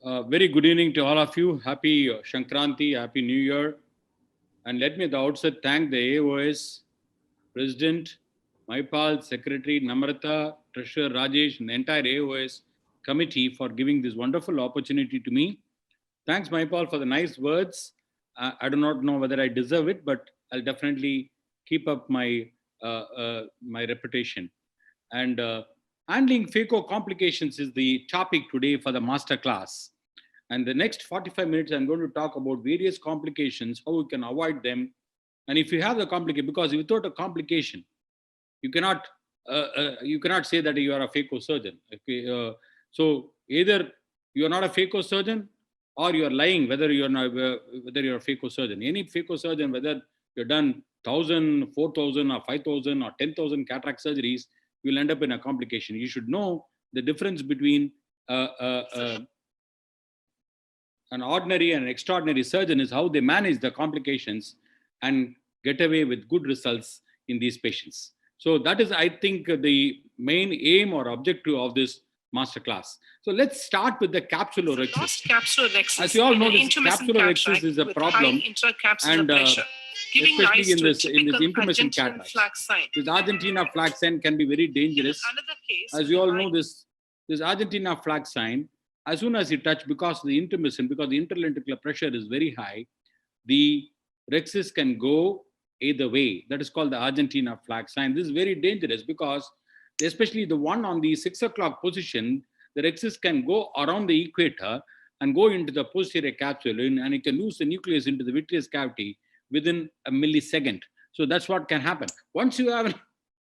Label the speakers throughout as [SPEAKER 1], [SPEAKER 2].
[SPEAKER 1] Very good evening to all of you. Happy Shankranti, Happy New Year. And let me at the outset thank the AOS, President, Maipal, Secretary, Namrata, Treasurer Rajesh, and the entire AOS committee for giving this wonderful opportunity to me. Thanks, Maipal, for the nice words. I do not know whether I deserve it, but I'll definitely keep up my reputation. And handling Phaco complications is the topic today for the masterclass. And the next 45 minutes, I'm going to talk about various complications, how we can avoid them. And if you have the complication, because without a complication, you cannot say that you are a Phaco surgeon. Okay, so either you are not a Phaco surgeon, or you are lying whether you're a Phaco surgeon. Any Phaco surgeon, whether you've done 1,000, 4,000, or 5,000, or 10,000 cataract surgeries, you'll end up in a complication. You should know the difference between an ordinary and extraordinary surgeon is how they manage the complications and get away with good results in these patients. So that is, I think, the main aim or objective of this masterclass. So let's start with the capsulorhexis. As you all know, this capsulorhexis is a problem, and especially in this intermittent cataract. This Argentina flag sign can be very dangerous. As you all know, this Argentina flag sign, as soon as you touch, because the interlenticular pressure is very high, the rhexis can go either way. That is called the Argentina flag sign. This is very dangerous because, especially the one on the 6 o'clock position, the rhexis can go around the equator and go into the posterior capsule, and it can lose the nucleus into the vitreous cavity within a millisecond. So that's what can happen. Once you have an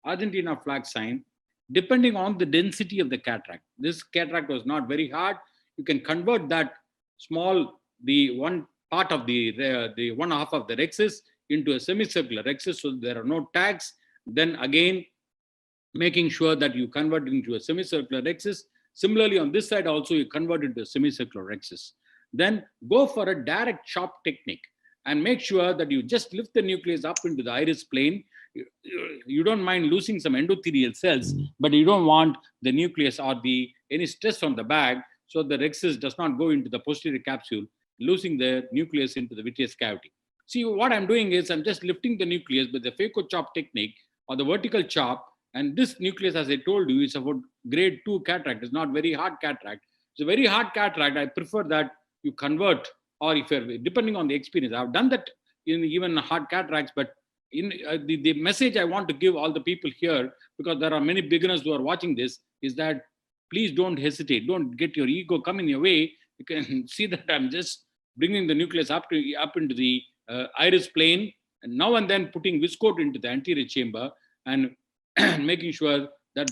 [SPEAKER 1] Argentina flag sign, depending on the density of the cataract, this cataract was not very hard, you can convert that the one part of the one half of the rhexis into a semicircular rhexis, so there are no tags. Then again, making sure that you convert into a semicircular rhexis. Similarly, on this side also, you convert into a semicircular rhexis. Then go for a direct chop technique and make sure that you just lift the nucleus up into the iris plane. You don't mind losing some endothelial cells, but you don't want the nucleus or any stress on the bag, so the rhexis does not go into the posterior capsule, losing the nucleus into the vitreous cavity. See, what I'm doing is I'm just lifting the nucleus with the Phaco chop technique or the vertical chop, and this nucleus, as I told you, is about grade 2 cataract. It's not very hard cataract. It's a very hard cataract. I prefer that you convert, or if you're, depending on the experience. I've done that in even hard cataracts, but in the message I want to give all the people here, because there are many beginners who are watching this, is that please don't hesitate. Don't get your ego come in your way. You can see that I'm just bringing the nucleus up into the iris plane, and now and then putting viscoat into the anterior chamber and making sure that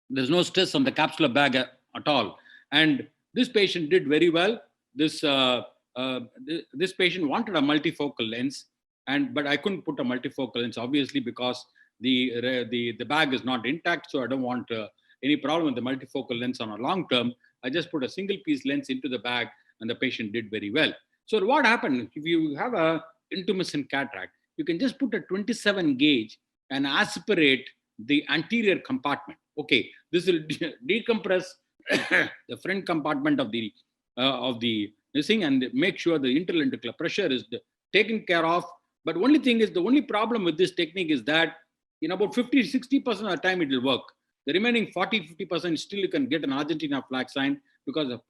[SPEAKER 1] there's no stress on the capsular bag at all. And this patient did very well. This patient wanted a multifocal lens, but I couldn't put a multifocal lens, obviously, because the bag is not intact. So I don't want any problem with the multifocal lens on a long term. I just put a single piece lens into the bag, and the patient did very well. So what happened, if you have a intumescent cataract, you can just put a 27 gauge and aspirate the anterior compartment. Okay, this will decompress the front compartment of the thing, and make sure the interlenticular pressure is taken care of. But only thing is, the only problem with this technique is that in about 50-60% of the time it will work. The remaining 40-50% still you can get an Argentina flag sign because the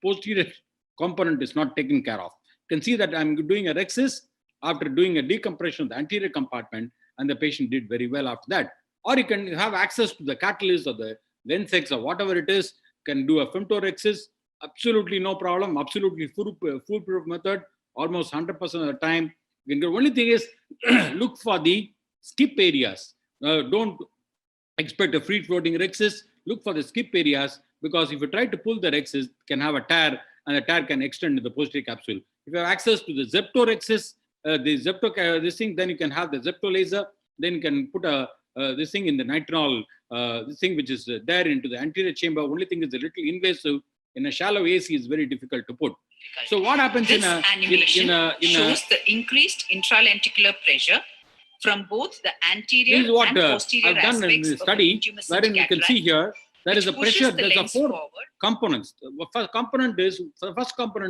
[SPEAKER 1] posterior component is not taken care of. You can see that I'm doing a rhexis after doing a decompression of the anterior compartment, and the patient did very well after that. Or you can have access to the catalyst or the Lensex or whatever it is, can do a femtorhexis, absolutely no problem, absolutely foolproof method, almost 100% of the time. You can do. Only thing is, look for the skip areas. Don't expect a free-floating rhexis. Look for the skip areas, because if you try to pull the rhexis, it can have a tear, and the tear can extend to the posterior capsule. If you have access to the zeptorhexis, this thing, then you can have the zepto laser. Then you can put this thing in the nitronol, this thing which is there into the anterior chamber. Only thing is a little invasive. In a shallow AC, is very difficult to put. So what happens
[SPEAKER 2] shows the increased intralenticular pressure from both the anterior and posterior
[SPEAKER 1] I've done in the study, wherein you can see here there is a pressure.
[SPEAKER 2] The
[SPEAKER 1] There's a four
[SPEAKER 2] forward.
[SPEAKER 1] components. The first component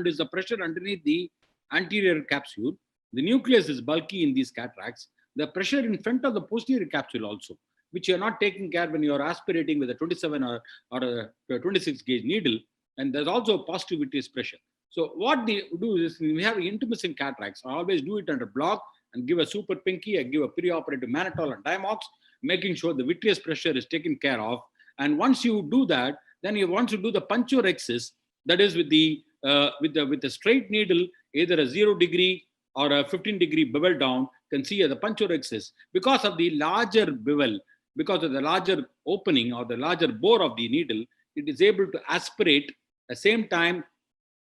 [SPEAKER 1] is the pressure underneath the anterior capsule. The nucleus is bulky in these cataracts. The pressure in front of the posterior capsule also, which you're not taking care when you're aspirating with a 27 or a 26 gauge needle. And there's also a positive vitreous pressure. So what they do is, we have intumescent cataracts. I always do it under block and give a super pinky. I give a perioperative mannitol and Diamox, making sure the vitreous pressure is taken care of. And once you do that, then you want to do the puncturexis, that is with the with a straight needle, either a 0 degree or a 15 degree bevel down. Can see the puncturexis, because of the larger bevel, because of the larger opening or the larger bore of the needle, it is able to aspirate. At the same time,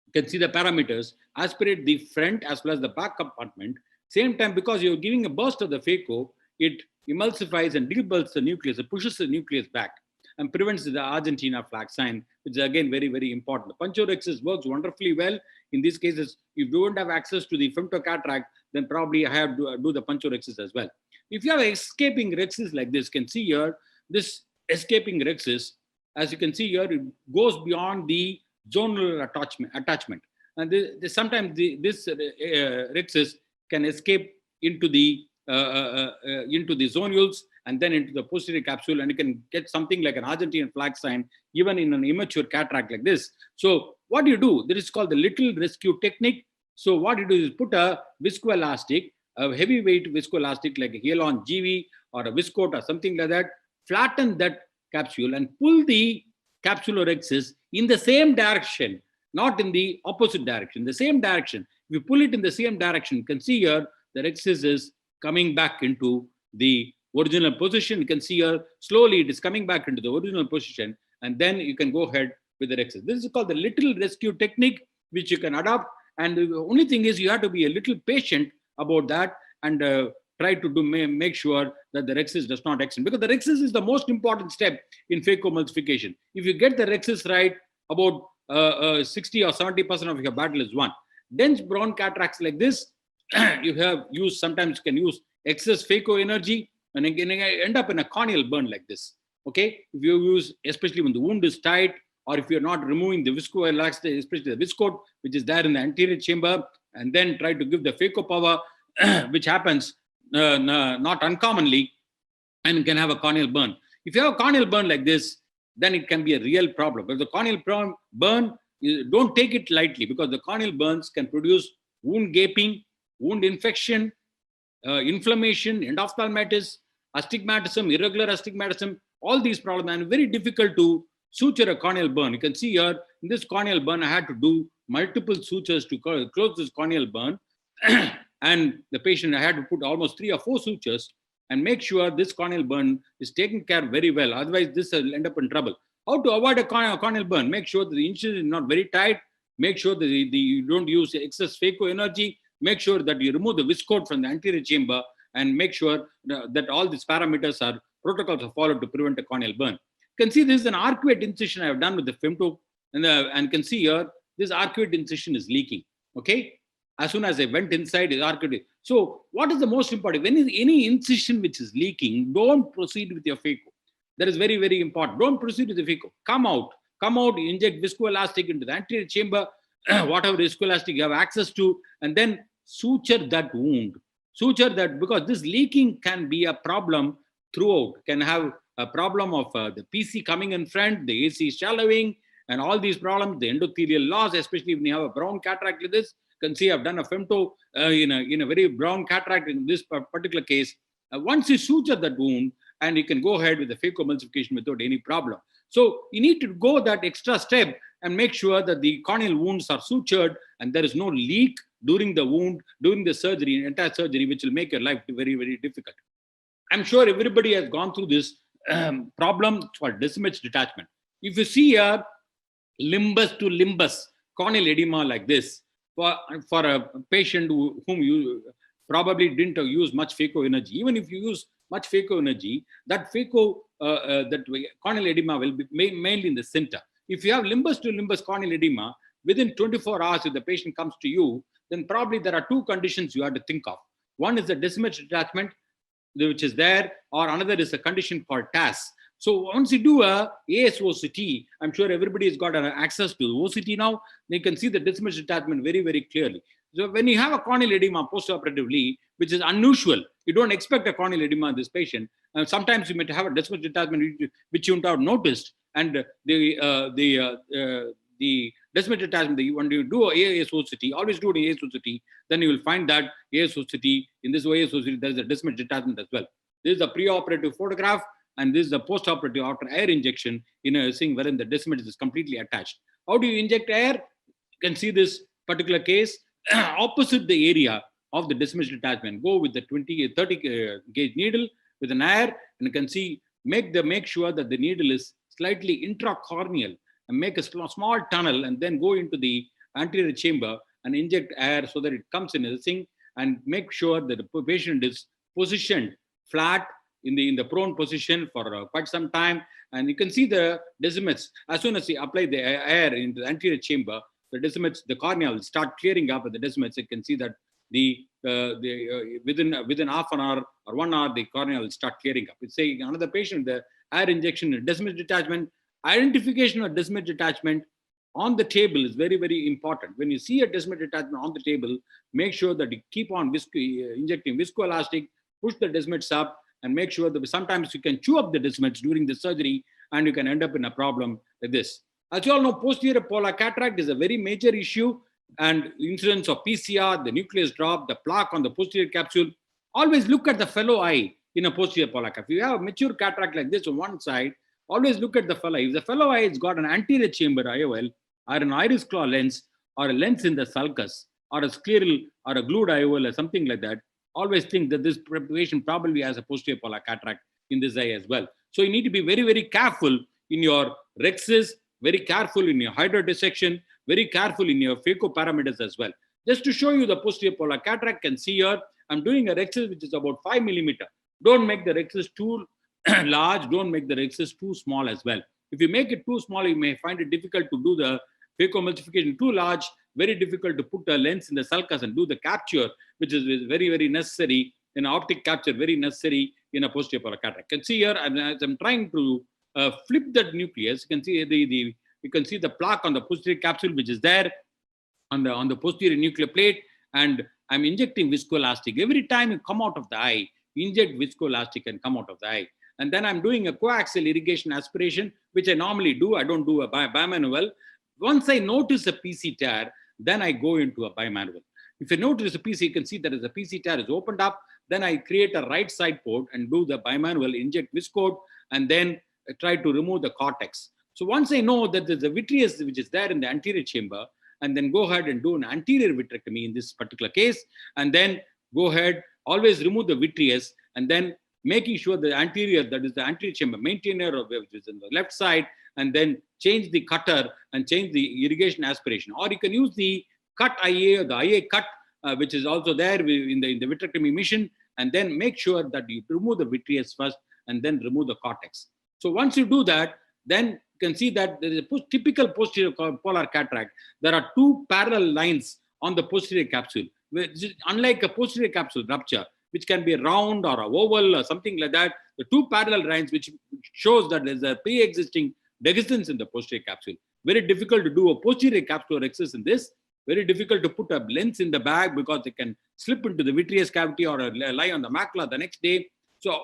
[SPEAKER 1] you can see the parameters, aspirate the front as well as the back compartment. Same time, because you're giving a burst of the phaco, it emulsifies and debulks the nucleus, it pushes the nucleus back and prevents the Argentina flag sign, which is again very, very important. The puncturexis works wonderfully well. In these cases, if you don't have access to the femto cataract, then probably I have to do the puncturexis as well. If you have escaping rexis like this, can see here, this escaping rexis, as you can see here, it goes beyond the zonal attachment. And sometimes this rexis can escape into the zonules and then into the posterior capsule, and you can get something like an Argentine flag sign even in an immature cataract like this. So what do you do? This is called the little rescue technique. So what you do is put a viscoelastic, a heavyweight viscoelastic like a Hyalon GV or a Viscoat or something like that, flatten that capsule and pull the capsular rexis in the same direction, not in the opposite direction, the same direction. If you pull it in the same direction, you can see here the rexis is coming back into the original position. You can see here slowly it is coming back into the original position, and then you can go ahead with the rexis. This is called the little rescue technique, which you can adopt. And the only thing is you have to be a little patient about that and try to make sure that the rexis does not extend, because the rexis is the most important step in phacoemulsification. If you get the rexis right, about 60 or 70% of your battle is won. Dense brown cataracts like this, sometimes can use excess phaco energy and again end up in a corneal burn like this. Okay, if you use, especially when the wound is tight, or if you're not removing the viscoelastic, especially the viscoat, which is there in the anterior chamber, and then try to give the phaco power, which happens not uncommonly, and can have a corneal burn. If you have a corneal burn like this, then it can be a real problem. But the corneal burn, don't take it lightly, because the corneal burns can produce wound gaping, wound infection, inflammation, endophthalmitis, astigmatism, irregular astigmatism, all these problems, and very difficult to suture a corneal burn. You can see here, in this corneal burn, I had to do multiple sutures to close this corneal burn. And the patient, I had to put almost 3 or 4 sutures and make sure this corneal burn is taken care of very well. Otherwise, this will end up in trouble. How to avoid a corneal burn? Make sure that the incision is not very tight. Make sure that you don't use excess phaco energy. Make sure that you remove the viscoat from the anterior chamber, and make sure that all these parameters are protocols are followed to prevent a corneal burn. You can see this is an arcuate incision I have done with the femto, and can see here this arcuate incision is leaking. Okay, as soon as I went inside, it's arcuate. So what is the most important? When is any incision which is leaking, don't proceed with your phaco. That is very, very important. Don't proceed with the phaco. Come out, inject viscoelastic into the anterior chamber, whatever viscoelastic you have access to, and then suture that wound. Suture that, because this leaking can be a problem throughout, can have a problem of the PC coming in front, the AC shallowing, and all these problems, the endothelial loss, especially when you have a brown cataract like this. You can see I've done a femto in a very brown cataract in this particular case. Once you suture that wound, and you can go ahead with the phacoemulsification without any problem. So you need to go that extra step and make sure that the corneal wounds are sutured and there is no leak during the wound, during the surgery, entire surgery, which will make your life very, very difficult. I'm sure everybody has gone through this problem for decimus detachment. If you see a limbus to limbus corneal edema like this, for a patient whom you probably didn't use much phaco energy, even if you use much phaco energy, that corneal edema will be mainly in the center. If you have limbus to limbus corneal edema, within 24 hours, if the patient comes to you, then probably there are 2 conditions you have to think of. One is the decimus detachment, which is there, or another is a condition called TAS. So once you do a ASOCT, I'm sure everybody has got access to the OCT now. They can see the dismissed detachment very, very clearly. So when you have a corneal edema postoperatively, which is unusual, you don't expect a corneal edema in this patient. Sometimes you might have a dismissed detachment which you wouldn't have noticed, and the dismissed detachment, when you do ASOCT, always do an ASOCT, then you will find that ASOCT, in this ASOCT, there is a dismissed detachment as well. This is a preoperative photograph, and this is the postoperative after air injection in a thing wherein the descemet is completely attached. How do you inject air? You can see this particular case opposite the area of the dismissed detachment. Go with the 30 gauge needle with an air, and you can see, make sure that the needle is slightly intracorneal, and make a small tunnel, and then go into the anterior chamber and inject air so that it comes in a thing, and make sure that the patient is positioned flat in the prone position for quite some time. And you can see the decimets. As soon as you apply the air into the anterior chamber, the decimets, the cornea will start clearing up at the decimets. You can see that within half an hour or 1 hour, the cornea will start clearing up. It's saying another patient, the air injection, decimate detachment, identification of decimate detachment on the table is very, very important. When you see a decimate detachment on the table, make sure that you keep on injecting viscoelastic, push the decimets up, and make sure that sometimes you can chew up the decimets during the surgery, and you can end up in a problem like this. As you all know, posterior polar cataract is a very major issue, and incidence of PCR, the nucleus drop, the plaque on the posterior capsule. Always look at the fellow eye in a posterior polar cataract. If you have a mature cataract like this on one side, always look at the fellow eye. If the fellow eye has got an anterior chamber IOL, or an iris claw lens, or a lens in the sulcus, or a scleral or a glued IOL or something like that, always think that this patient probably has a posterior polar cataract in this eye as well. So you need to be very, very careful in your rexes, very careful in your hydrodissection, very careful in your phaco parameters as well. Just to show you the posterior polar cataract, can see here, I'm doing a rexus which is about 5 millimeter. Don't make the rexus too large, don't make the rexus too small as well. If you make it too small, you may find it difficult to do the phacoemulsification. Too large, very difficult to put a lens in the sulcus and do the capture, which is very, very necessary in optic capture, very necessary in a posterior polar cataract. You can see here, as I'm trying to flip that nucleus, you can see the plaque on the posterior capsule, which is there on the posterior nuclear plate, and I'm injecting viscoelastic. Every time you come out of the eye, inject viscoelastic and come out of the eye. And then I'm doing a coaxial irrigation aspiration, which I normally do. I don't do a bimanual. Once I notice a PC tear, then I go into a bimanual. If you notice a PC, you can see that as a PC tear is opened up, then I create a right side port and do the bimanual, inject viscoat, and then try to remove the cortex. So once I know that there's a vitreous which is there in the anterior chamber, and then go ahead and do an anterior vitrectomy in this particular case, and then go ahead, always remove the vitreous, and then making sure the anterior, that is the anterior chamber, maintainer which is on the left side, and then change the cutter and change the irrigation aspiration. Or you can use the cut IA or the IA cut, which is also there in the vitrectomy mission, and then make sure that you remove the vitreous first and then remove the cortex. So once you do that, then you can see that there is a typical posterior polar cataract. There are two parallel lines on the posterior capsule, unlike a posterior capsule rupture, which can be round or a oval or something like that. The two parallel lines, which shows that there's a pre-existing dehiscence in the posterior capsule. Very difficult to do a posterior capsular rexus in this. Very difficult to put a lens in the bag because it can slip into the vitreous cavity or lie on the macula the next day. So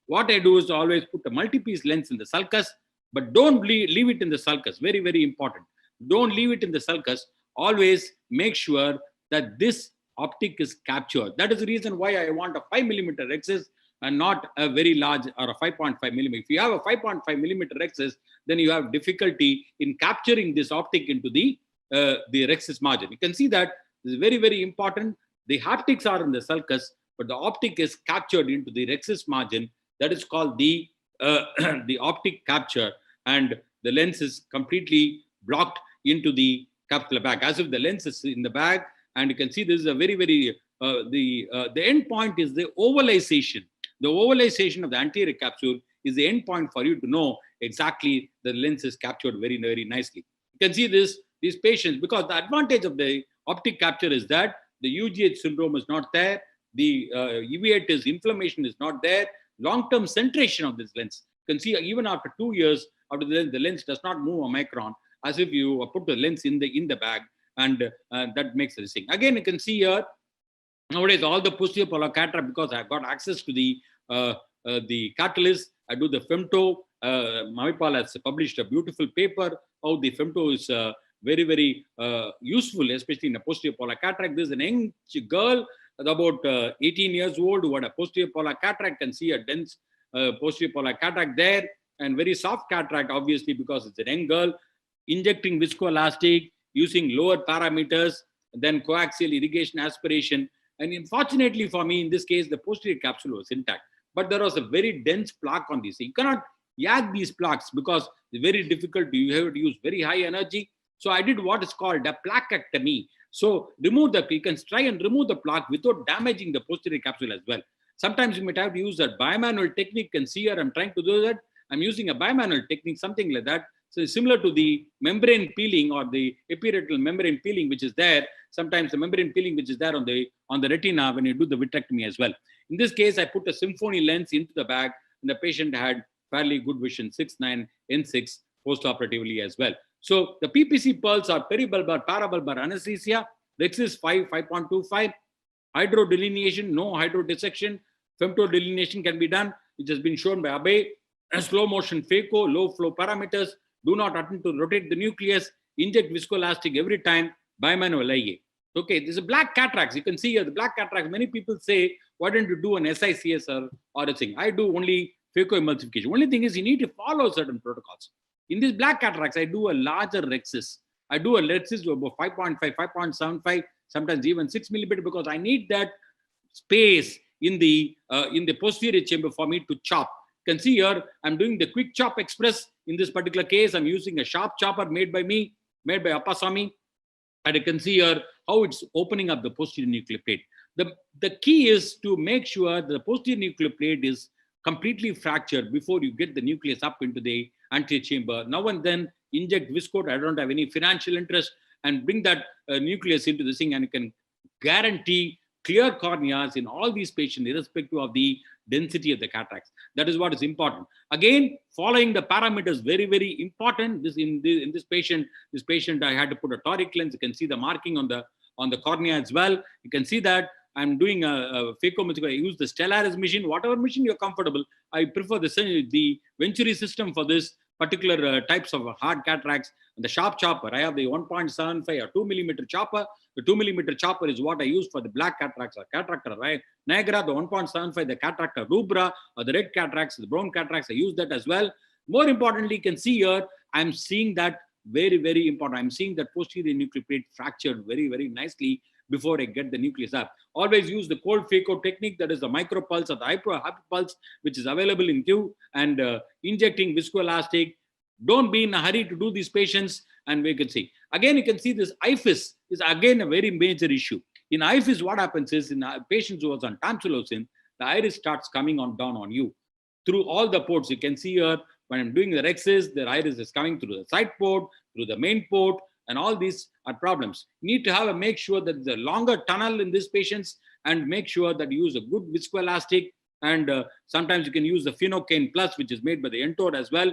[SPEAKER 1] what I do is to always put a multi-piece lens in the sulcus, but don't leave it in the sulcus. Very, very important. Don't leave it in the sulcus. Always make sure that this optic is captured. That is the reason why I want a 5 millimeter rexus and not a very large or a 5.5 millimeter. If you have a 5.5 millimeter rexus, then you have difficulty in capturing this optic into the rexus margin. You can see that this is very, very important. The haptics are in the sulcus, but the optic is captured into the rexus margin. That is called the optic capture, and the lens is completely blocked into the capsular bag, as if the lens is in the bag. And you can see this is a very, very, the end point is the ovalization. The ovalization of the anterior capsule is the end point for you to know exactly the lens is captured very, very nicely. You can see these patients, because the advantage of the optic capture is that the UGH syndrome is not there, the uveitis inflammation is not there, long-term centration of this lens. You can see even after 2 years, after the lens does not move a micron, as if you put the lens in the bag, and that makes the thing. Again, you can see here, nowadays all the posterior polar cataract, because I've got access to the catalyst, I do the femto. Mahipal has published a beautiful paper how the femto is very, very useful, especially in a posterior polar cataract. There's an young girl about 18 years old who had a posterior polar cataract, can see a dense posterior polar cataract there, and very soft cataract, obviously, because it's a young girl, injecting viscoelastic, using lower parameters, then coaxial irrigation aspiration. And unfortunately for me, in this case, the posterior capsule was intact, but there was a very dense plaque on this. You cannot yak these plaques because it's very difficult. You have to use very high energy. So I did what is called a plaquectomy. So you can try and remove the plaque without damaging the posterior capsule as well. Sometimes you might have to use a bimanual technique. You can see here, I'm trying to do that. I'm using a bimanual technique, something like that. So it's similar to the membrane peeling or the epiretinal membrane peeling, which is there. Sometimes the membrane peeling, which is there on the retina when you do the vitrectomy as well. In this case, I put a symphony lens into the bag, and the patient had fairly good vision, 6/9 N6 postoperatively as well. So the PPC pearls are peribulbar, parabulbar anesthesia. Rexis 5.25. Hydrodelineation, no hydrodissection. Femtodelineation can be done, which has been shown by Abe. Slow motion Phaco, low flow parameters. Do not attempt to rotate the nucleus. Inject viscoelastic every time. Bimanual IA. Okay, this is black cataracts. You can see here the black cataracts. Many people say, why don't you do an SICS or a thing? I do only Phaco emulsification. Only thing is you need to follow certain protocols. In these black cataracts, I do a larger rexis. I do a rexis of about 5.5, 5.75, sometimes even 6 millimeter, because I need that space in the posterior chamber for me to chop. You can see here, I'm doing the quick chop express. In this particular case, I'm using a sharp chopper made by me, made by Appasamy. And you can see here how it's opening up the posterior nuclear plate. The key is to make sure the posterior nuclear plate is completely fractured before you get the nucleus up into the anterior chamber. Now and then inject viscoat. I don't have any financial interest, and bring that nucleus into the thing, and you can guarantee clear corneas in all these patients, irrespective of the density of the cataracts. That is what is important. Again, following the parameters, very, very important. In this patient, I had to put a toric lens. You can see the marking on the cornea as well. You can see that I'm doing a Phaco. I use the Stellaris machine, whatever machine you're comfortable. I prefer the Venturi system for this particular types of hard cataracts. And the sharp chopper, I have the 1.75 or 2 millimeter chopper. The 2 millimeter chopper is what I use for the black cataracts or cataract nigra. The 1.75, the cataract rubra, or the red cataracts, the brown cataracts, I use that as well. More importantly, you can see here, I'm seeing that very, very important. I'm seeing that posterior nuclear plate fractured very, very nicely before I get the nucleus up. Always use the cold Phaco technique, that is the micropulse or the hyperpulse, which is available in Q, and injecting viscoelastic. Don't be in a hurry to do these patients, and we can see. Again, you can see this IFIS is again a very major issue. In IFIS, what happens is in patients who was on tamsulosin, the iris starts coming down on you through all the ports. You can see here, when I'm doing the rexis, the iris is coming through the side port, through the main port, and all these are problems. You need to make sure that there's a longer tunnel in these patients, and make sure that you use a good viscoelastic, and sometimes you can use the Phenocaine Plus, which is made by the Entor as well.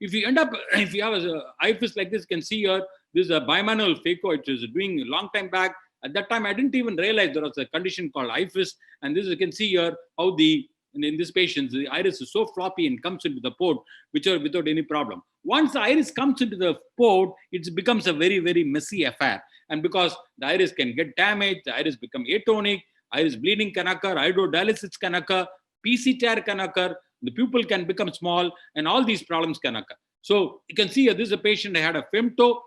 [SPEAKER 1] If you have an IFIS like this, you can see here, this is a bimanual Phaco. It is doing a long time back. At that time, I didn't even realize there was a condition called IFIS. And this, you can see here how in this patient, the iris is so floppy and comes into the port, without any problem. Once the iris comes into the port, it becomes a very, very messy affair. And because the iris can get damaged, the iris become atonic, iris bleeding can occur, hydrodialysis can occur, PC tear can occur, the pupil can become small, and all these problems can occur. So you can see here, this is a patient, I had a femto,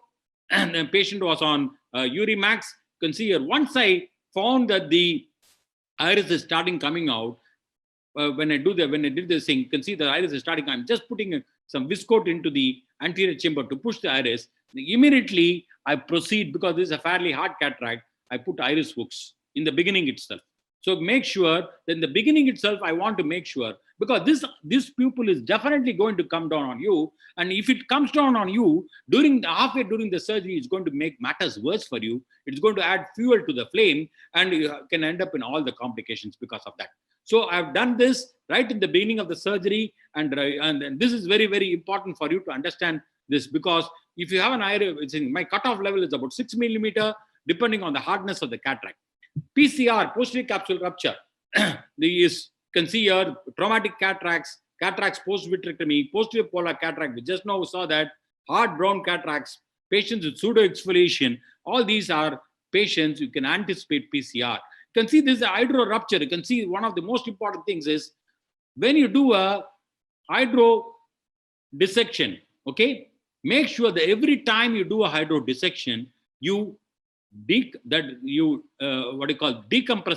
[SPEAKER 1] and the patient was on Urimax. You can see here, once I found that the iris is starting coming out, when I did this thing, you can see the iris is starting. I'm just putting some viscoat into the anterior chamber to push the iris. Immediately, I proceed, because this is a fairly hard cataract, I put iris hooks in the beginning itself. So make sure that in the beginning itself, I want to make sure, because this pupil is definitely going to come down on you. And if it comes down on you halfway during the surgery, it's going to make matters worse for you. It's going to add fuel to the flame, and you can end up in all the complications because of that. So I've done this right in the beginning of the surgery, and this is very, very important for you to understand this, because if you have an my cutoff level is about 6 millimeter, depending on the hardness of the cataract. PCR, posterior capsule rupture, you can see here traumatic cataracts, cataracts post-vitrectomy, posterior polar cataract. We just now saw that hard brown cataracts, patients with pseudo exfoliation. All these are patients you can anticipate PCR. You can see this is a hydro rupture. You can see one of the most important things is when you do a hydro dissection, okay, make sure that every time you do a hydro dissection, you decompress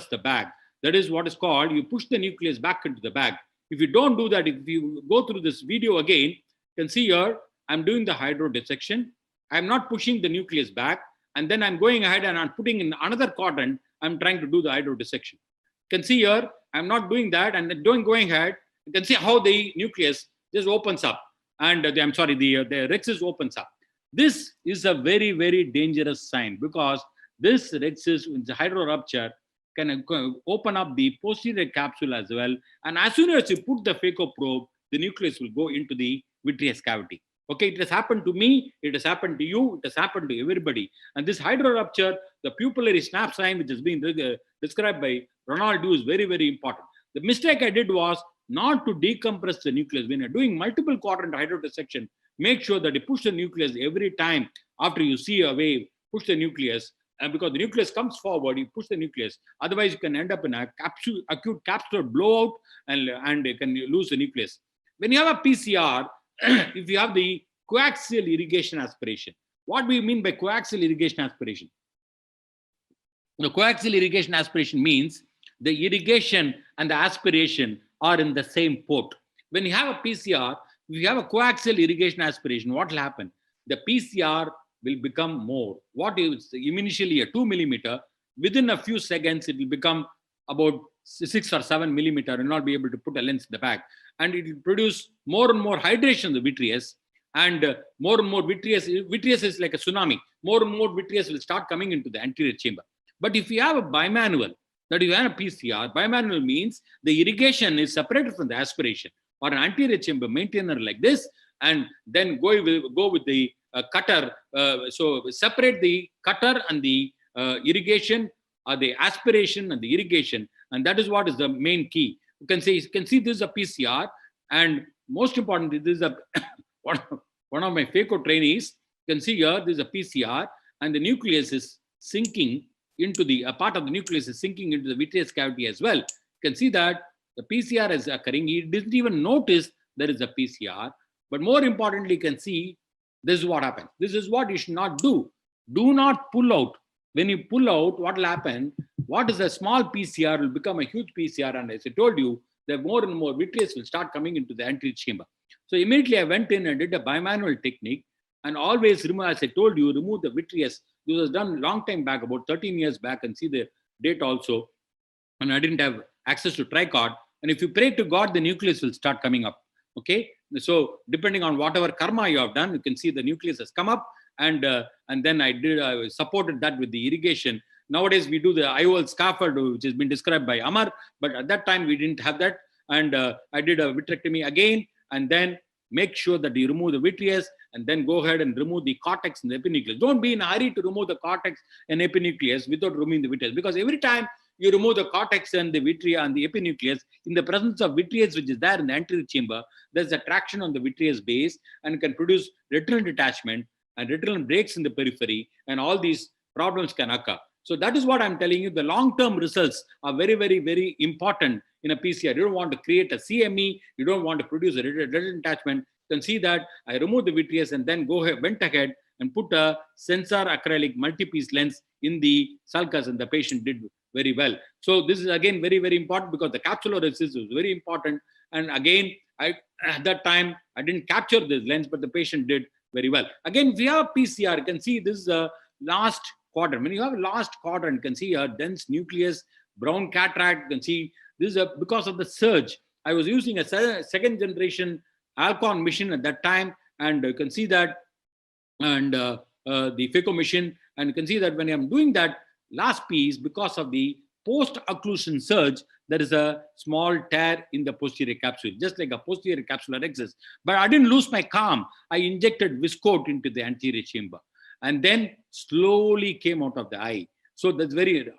[SPEAKER 1] the bag. That is what is called, you push the nucleus back into the bag. If you don't do that, if you go through this video again, you can see here, I'm doing the hydro dissection. I'm not pushing the nucleus back. And then I'm going ahead and I'm putting in another quadrant. I'm trying to do the hydro dissection. You can see here, I'm not doing that. And then going ahead, you can see how the nucleus just opens up. And the rhexis opens up. This is a very, very dangerous sign, because this rhexis, the hydro rupture, can open up the posterior capsule as well. And as soon as you put the phaco probe, the nucleus will go into the vitreous cavity. Okay, it has happened to me, it has happened to you, it has happened to everybody. And this hydro rupture, the pupillary snap sign, which has been described by Ronaldo, is very, very important. The mistake I did was not to decompress the nucleus. When you're doing multiple quadrant hydro dissection, make sure that you push the nucleus every time after you see a wave, push the nucleus. And because the nucleus comes forward, you push the nucleus. Otherwise, you can end up in a acute capsular blowout and you can lose the nucleus. When you have a PCR, if you have the coaxial irrigation aspiration, what do we mean by coaxial irrigation aspiration? The coaxial irrigation aspiration means the irrigation and the aspiration are in the same port. When you have a PCR, if you have a coaxial irrigation aspiration, what will happen? The PCR will become more. What is initially a 2 millimeter, within a few seconds, it will become about 6 or 7 millimeter and not be able to put a lens in the back. And it will produce more and more hydration of the vitreous, and more and more vitreous is like a tsunami. More and more vitreous will start coming into the anterior chamber. But if you have a bimanual, that you have a PCR, bimanual means the irrigation is separated from the aspiration, or an anterior chamber maintainer like this, and then go with the cutter. So separate the cutter and the irrigation, or the aspiration and the irrigation, and that is what is the main key. You can see this is a PCR, and most importantly, this is a one of my Phaco trainees. You can see here, this is a PCR, and the nucleus is sinking into a part of the nucleus is sinking into the vitreous cavity as well. You can see that the PCR is occurring. He didn't even notice there is a PCR. But more importantly, you can see this is what happens. This is what you should not do. Do not pull out. When you pull out, what will happen? What is a small PCR will become a huge PCR. And as I told you, the more and more vitreous will start coming into the anterior chamber. So immediately I went in and did a bimanual technique, and always remove, as I told you, remove the vitreous. This was done a long time back, about 13 years back, and see the date also. And I didn't have access to tricard. And if you pray to God, the nucleus will start coming up. Okay. So depending on whatever karma you have done, you can see the nucleus has come up, and then I supported that with the irrigation. Nowadays we do the IOL scaffold, which has been described by Amar, but at that time we didn't have that. And I did a vitrectomy again, and then make sure that you remove the vitreous, and then go ahead and remove the cortex and the epinucleus. Don't be in a hurry to remove the cortex and epinucleus without removing the vitreous, because every time you remove the cortex and the vitrea and the epinucleus, in the presence of vitreous, which is there in the anterior chamber, there's a traction on the vitreous base and can produce retinal detachment, and retinal breaks in the periphery, and all these problems can occur. So that is what I'm telling you. The long-term results are very, very, very important in a PCR. You don't want to create a CME. You don't want to produce a retinal detachment. You can see that I removed the vitreous and then went ahead and put a sensor acrylic multi-piece lens in the sulcus, and the patient did very well. So this is again very, very important, because the capsular resist is very important. And again, at that time, I didn't capture this lens, but the patient did very well. Again, if you have PCR, you can see this is a last quadrant. When you have a last quadrant, you can see a dense nucleus, brown cataract. You can see this is because of the surge. I was using a second generation Alcon machine at that time, and you can see that, and the Phaco machine, and you can see that when I'm doing that last piece, because of the post-occlusion surge, there is a small tear in the posterior capsule, just like a posterior capsular rhexis. But I didn't lose my calm. I injected viscoat into the anterior chamber and then slowly came out of the eye. So that's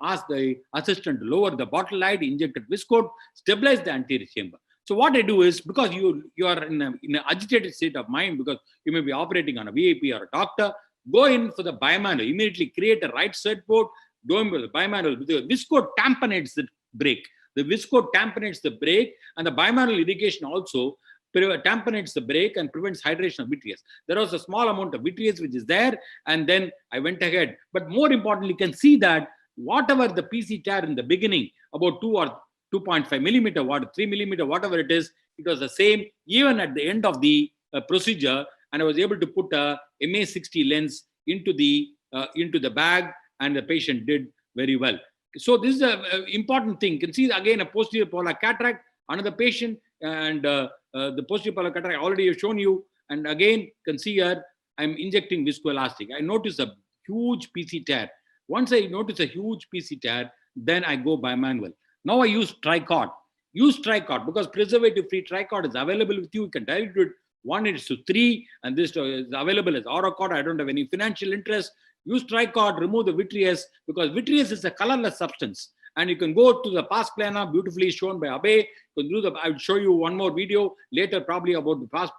[SPEAKER 1] asked the assistant to lower the bottle light, injected viscoat, stabilize the anterior chamber. So what I do is, because you are in an agitated state of mind, because you may be operating on a VIP or a doctor, go in for the bimanual, immediately create a right side port, go in with the bimanual. The viscoat tamponates the brake. The viscoat tamponates the brake, and the bimanual irrigation also tamponates the brake and prevents hydration of vitreous. There was a small amount of vitreous which is there, and then I went ahead. But more importantly, you can see that whatever the PC tear in the beginning, about 2 or 2.5 millimeter, 3 millimeter, whatever it is, it was the same even at the end of the procedure, and I was able to put a MA60 lens into the bag, and the patient did very well. So this is an important thing. You can see again a posterior polar cataract, another patient, and the posterior polar cataract I already have shown you. And again, you can see here, I'm injecting viscoelastic. I notice a huge PC tear. Once I notice a huge PC tear, then I go bimanual. Now I use tricot. Use tricot because preservative-free tricot is available with you. You can dilute it 1:3, and this is available as Orocot. I don't have any financial interest. Use tricot, remove the vitreous, because vitreous is a colorless substance. And you can go to the pars plana, beautifully shown by Abe. You can do I'll show you one more video later, probably about the pars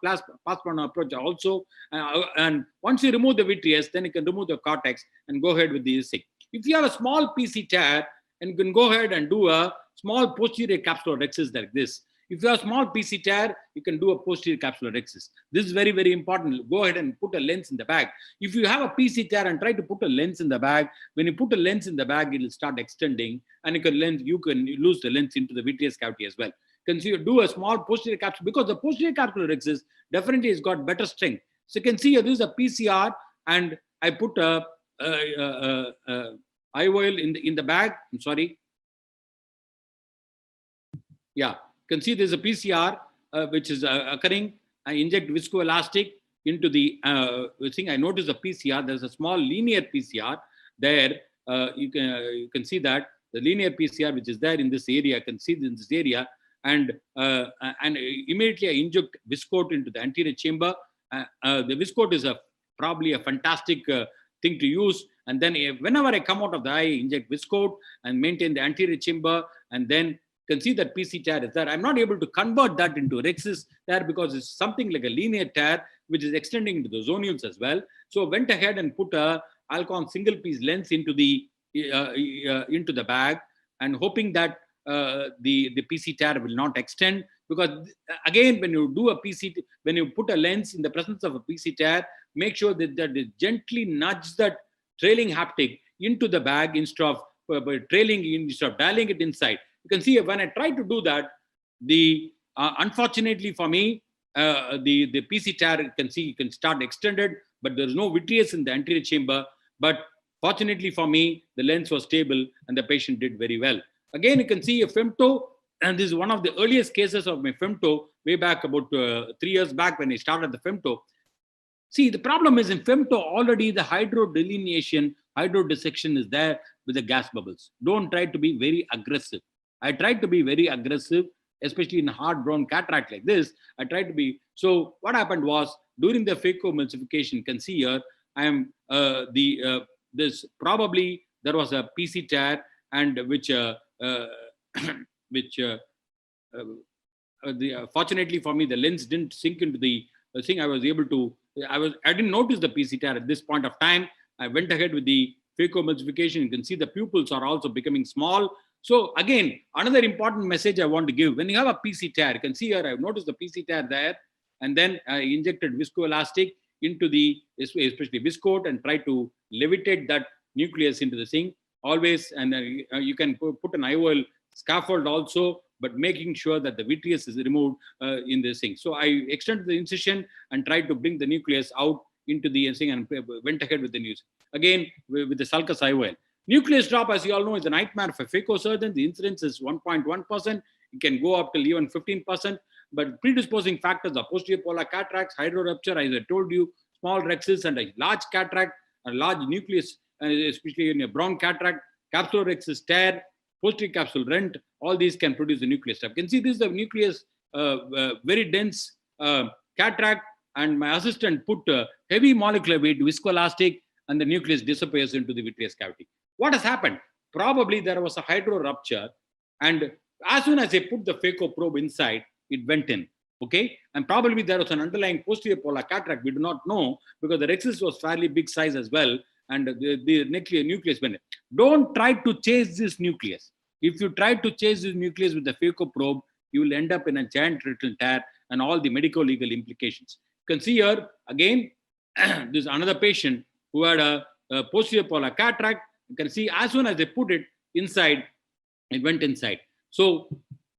[SPEAKER 1] plana approach also. And once you remove the vitreous, then you can remove the cortex and go ahead with this thing. If you have a small PC tear, and you can go ahead and do a small posterior capsular rhexis like this. If you have a small PC tear, you can do a posterior capsular rhexis. This is very, very important. Go ahead and put a lens in the bag. If you have a PC tear and try to put a lens in the bag, when you put a lens in the bag, it will start extending, and you can lose the lens into the vitreous cavity as well. You can do a small posterior capsule, because the posterior capsular rhexis definitely has got better strength. So you can see here, this is a PCR, and I put a IOL in the bag. I'm sorry. Yeah, you can see there's a PCR which is occurring. I inject viscoelastic into the thing. I notice a PCR. There's a small linear PCR there. You can see that the linear PCR which is there in this area. I can see in this area, and immediately I inject viscoat into the anterior chamber. The viscoat is probably a fantastic thing to use. And then whenever I come out of the eye, inject viscoat and maintain the anterior chamber, and then you can see that PC tear is there. I'm not able to convert that into rhexis tear because it's something like a linear tear which is extending into the zonules as well. So I went ahead and put a Alcon single piece lens into the bag, and hoping that the PC tear will not extend, because again, when you put a lens in the presence of a PC tear, make sure that you gently nudge that trailing haptic into the bag instead of dialing it inside. You can see when I try to do that, unfortunately for me, the PC tear can start extended, but there's no vitreous in the anterior chamber. But fortunately for me, the lens was stable and the patient did very well. Again, you can see a femto, and this is one of the earliest cases of my femto way back about 3 years back when I started the femto. See, the problem is in femto, already the hydrodelineation, hydrodissection is there with the gas bubbles. Don't try to be very aggressive. I tried to be very aggressive, especially in hard brown cataract like this. I tried to be. So what happened was, during the phaco emulsification, you can see here, I am this probably there was a PC tear, and fortunately for me, the lens didn't sink into the thing. I didn't notice the PC tear at this point of time. I went ahead with the phaco emulsification. You can see the pupils are also becoming small. So again, another important message I want to give: when you have a PC tear, you can see here, I've noticed the PC tear there, and then I injected viscoelastic into especially viscoat, and try to levitate that nucleus into the thing always. And you can put an IOL scaffold also, but making sure that the vitreous is removed in this thing. So I extended the incision and tried to bring the nucleus out into the thing, and went ahead with the news. Again, with the sulcus IOL. Nucleus drop, as you all know, is a nightmare for phaco surgeons. The incidence is 1.1%. It can go up till even 15%. But predisposing factors are posterior polar cataracts, hydrorupture, as I told you, small rhexis, and a large cataract, a large nucleus, especially in a brown cataract, capsular rhexis tear, posterior capsule rent, all these can produce the nucleus stuff. You can see this is the nucleus, very dense cataract, and my assistant put heavy molecular weight, viscoelastic, and the nucleus disappears into the vitreous cavity. What has happened? Probably there was a hydro rupture, and as soon as I put the Phaco probe inside, it went in. Okay, and probably there was an underlying posterior polar cataract. We do not know because the rexus was fairly big size as well, and the nucleus went in. Don't try to chase this nucleus. If you try to chase this nucleus with the Phaco probe, you will end up in a giant retinal tear and all the medico-legal implications. You can see here again, this is another patient who had a posterior polar cataract. You can see as soon as they put it inside, it went inside. So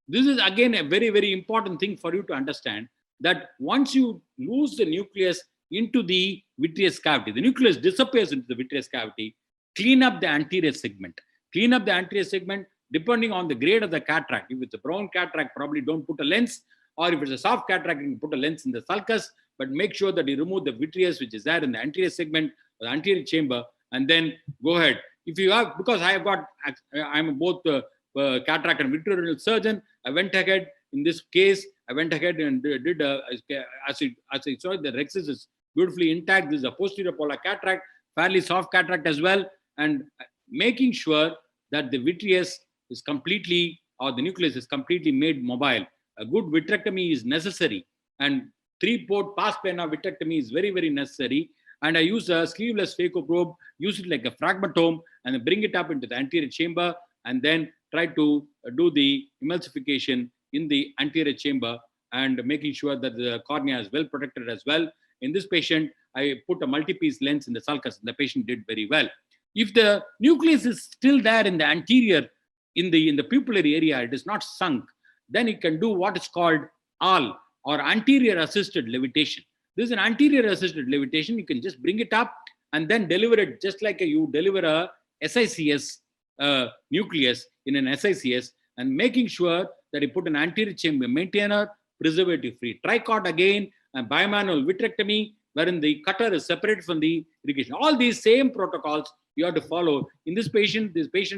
[SPEAKER 1] this is again a very, very important thing for you to understand, that once you lose the nucleus into the vitreous cavity, the nucleus disappears into the vitreous cavity, clean up the anterior segment. Clean up the anterior segment depending on the grade of the cataract. If it's a brown cataract, probably don't put a lens, or if it's a soft cataract, you can put a lens in the sulcus, but make sure that you remove the vitreous which is there in the anterior segment, or the anterior chamber, and then go ahead. If you have, because I'm both cataract and vitreoretinal surgeon, I went ahead in this case. I went ahead and did as I saw, the rexus is beautifully intact. This is a posterior polar cataract, fairly soft cataract as well, and making sure that the vitreous is completely, or the nucleus is completely made mobile. A good vitrectomy is necessary, and 3-port pars plana vitrectomy is very, very necessary. And I use a sleeveless Phaco probe, use it like a fragmentome, and then bring it up into the anterior chamber, and then try to do the emulsification in the anterior chamber, and making sure that the cornea is well protected as well. In this patient, I put a multi-piece lens in the sulcus, and the patient did very well. If the nucleus is still there in the anterior, in the pupillary area, it is not sunk, then it can do what is called AL, or anterior assisted levitation. This is an anterior assisted levitation. You can just bring it up and then deliver it just like you deliver a SICS nucleus in an SICS, and making sure that you put an anterior chamber maintainer, preservative free tricot again, and bimanual vitrectomy, wherein the cutter is separated from the irrigation. All these same protocols you have to follow. In this patient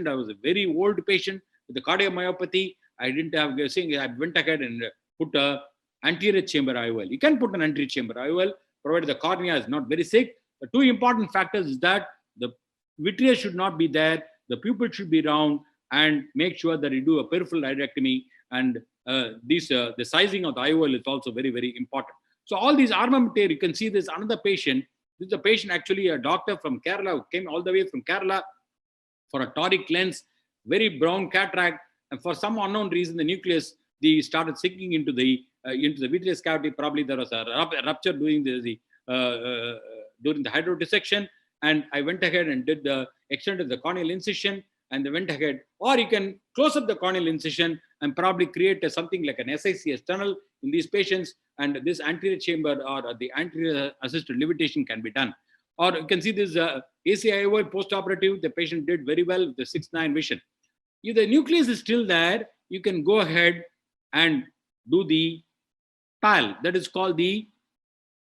[SPEAKER 1] I was a very old patient with the cardiomyopathy. I didn't have, I went ahead and put a anterior chamber IOL. You can put an anterior chamber IOL, provided the cornea is not very sick. The two important factors is that the vitreous should not be there, the pupil should be round, and make sure that you do a peripheral iridectomy. And the sizing of the IOL is also very, very important. So all these armamentarium, you can see this another patient. This is a patient, actually a doctor from Kerala, who came all the way from Kerala for a toric lens, very brown cataract, and for some unknown reason, the nucleus started sinking into the vitreous cavity. Probably there was a rupture during the hydrodissection, and I went ahead and did the extent of the corneal incision, and they went ahead. Or you can close up the corneal incision and probably create something like an SICS tunnel in these patients, and this anterior chamber or the anterior assisted levitation can be done. Or you can see this ACIOI postoperative. The patient did very well with the 6/9 vision. If the nucleus is still there, you can go ahead and do the PAL, that is called the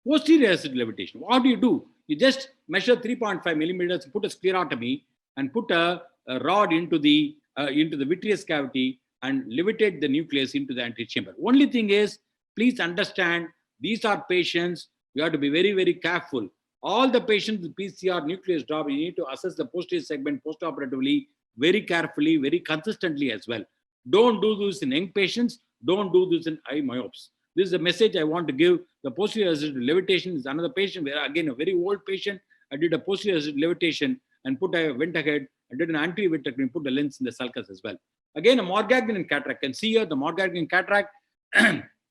[SPEAKER 1] posterior assisted levitation. What do? You just measure 3.5 millimeters, put a sclerotomy, and put a rod into the vitreous cavity and levitate the nucleus into the anterior chamber. Only thing is, please understand, these are patients, you have to be very, very careful. All the patients with PCR nucleus drop, you need to assess the posterior segment postoperatively very carefully, very consistently as well. Don't do this in young patients. Don't do this in eye myopes. This is a message I want to give. The posterior assisted levitation is another patient, where again, a very old patient. I did a posterior assisted levitation and went ahead and did an anterior vitrectomy, put the lens in the sulcus as well. Again, a Morgagnian cataract. You can see here the Morgagnian cataract.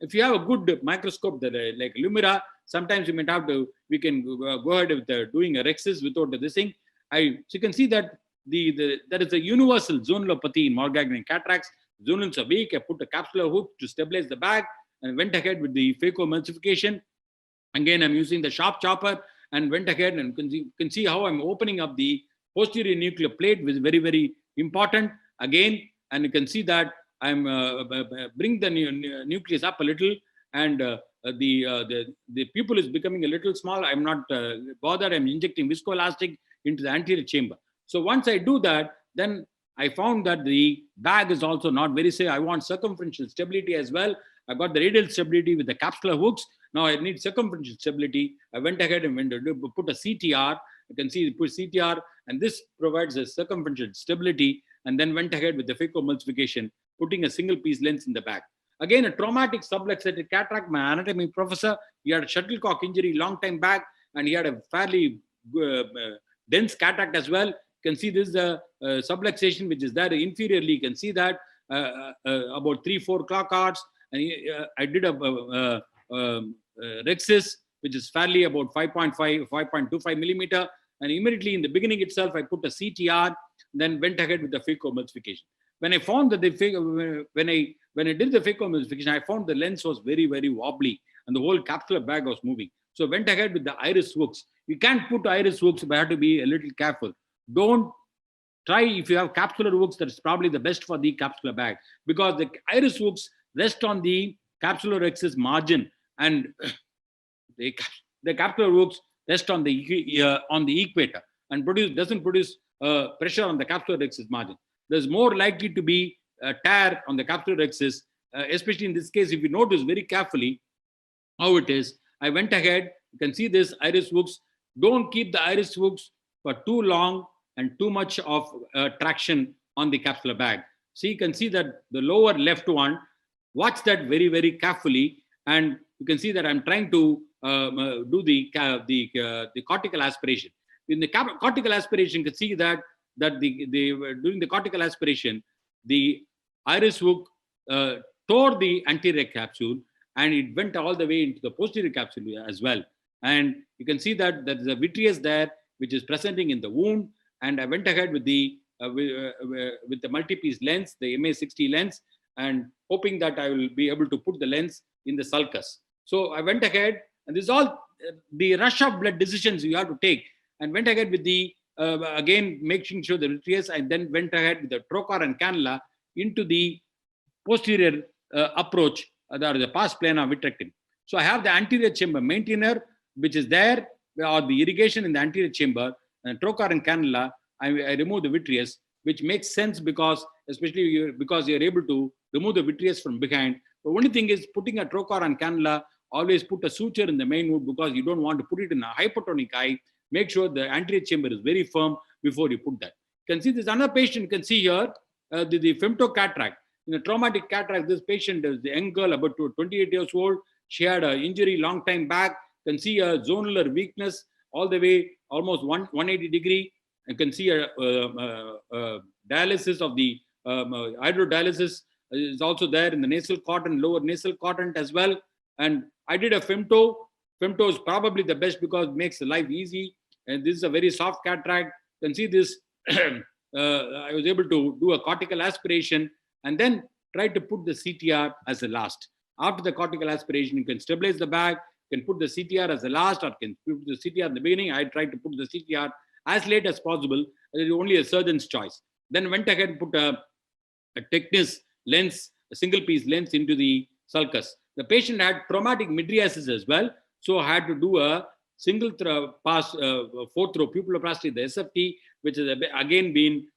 [SPEAKER 1] If you have a good microscope, like Lumira, sometimes you might have to, we can go ahead with doing a rexus without this thing. So you can see that there is a universal zonulopathy in Morgagnian cataracts. Zonulins are weak. I put a capsular hook to stabilize the bag and went ahead with the Phaco emulsification. Again, I'm using the sharp chopper and went ahead, and you can see how I'm opening up the posterior nuclear plate, which is very, very important. Again, and you can see that I'm bring the nucleus up a little, and the pupil is becoming a little small. I'm not bothered. I'm injecting viscoelastic into the anterior chamber. So once I do that, then I found that the bag is also not very safe. I want circumferential stability as well. I got the radial stability with the capsular hooks. Now I need circumferential stability. I went ahead and put a CTR. You can see put CTR, and this provides a circumferential stability, and then went ahead with the phacoemulsification, putting a single piece lens in the back. Again, a traumatic subluxated cataract. My anatomy professor, he had a shuttlecock injury long time back, and he had a fairly dense cataract as well. You can see this is the subluxation which is there inferiorly. You can see that about 3-4 clock arcs, and I did a rexis which is fairly about 5.25 millimeter, and immediately in the beginning itself I put a CTR, then went ahead with the phacoemulsification. When I found that when I did the phacoemulsification, I found the lens was very, very wobbly and the whole capsular bag was moving. So I went ahead with the iris hooks. You can't put iris hooks, but I have to be a little careful. Don't try, if you have capsular hooks, that's probably the best for the capsular bag, because the iris hooks rest on the capsular axis margin, and the capsular hooks rest on the equator and doesn't produce pressure on the capsular axis margin. There's more likely to be a tear on the capsular axis, especially in this case. If you notice very carefully how it is, I went ahead. You can see this iris hooks. Don't keep the iris hooks for too long and too much of traction on the capsular bag. So you can see that the lower left one, watch that very, very carefully, and you can see that I'm trying to do the cortical aspiration. In the cortical aspiration, you can see that during the cortical aspiration, the iris hook tore the anterior capsule, and it went all the way into the posterior capsule as well. And you can see that there's a vitreous there which is presenting in the wound. And I went ahead with the multi-piece lens, the MA60 lens, and hoping that I will be able to put the lens in the sulcus. So I went ahead, and this is all the rush of blood decisions you have to take, and went ahead with the again making sure the vitreous, and then went ahead with the trocar and cannula into the posterior approach, the pars plana vitrectomy. So I have the anterior chamber maintainer, which is there, or the irrigation in the anterior chamber, and trocar and cannula. I remove the vitreous, which makes sense because, especially because you're able to remove the vitreous from behind. The only thing is, putting a trocar and cannula, always put a suture in the main wound, because you don't want to put it in a hypertonic eye. Make sure the anterior chamber is very firm before you put that. You can see this another patient. You can see here the femto cataract. In a traumatic cataract, this patient is the young girl, about 28 years old. She had an injury long time back. You can see a zonular weakness all the way almost 180 degree. You can see a dialysis of the hydrodialysis is also there in the nasal quadrant, lower nasal quadrant as well. And I did a femto. Femto is probably the best because it makes life easy. And this is a very soft cataract. You can see this. I was able to do a cortical aspiration and then try to put the CTR as the last. After the cortical aspiration, you can stabilize the bag, you can put the CTR as the last, or can put the CTR in the beginning. I tried to put the CTR as late as possible. It is only a surgeon's choice. Then went ahead and put a Technis lens, a single piece lens into the sulcus. The patient had traumatic mydriasis as well. So I had to do a single pass 4-throw pupilloplasty, the SFT, which has again been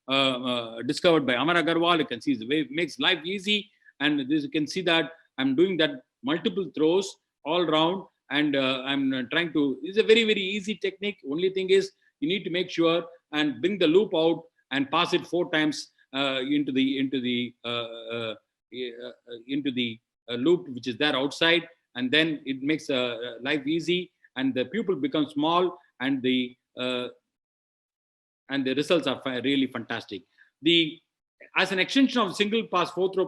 [SPEAKER 1] discovered by Amar Agarwal. You can see the way it makes life easy. And this, you can see that I'm doing that multiple throws all around. And I'm trying to, it's a very, very easy technique. Only thing is, you need to make sure and bring the loop out and pass it 4 times into the loop which is there outside, and then it makes life easy, and the pupil becomes small, and the results are really fantastic. As an extension of single pass 4-throw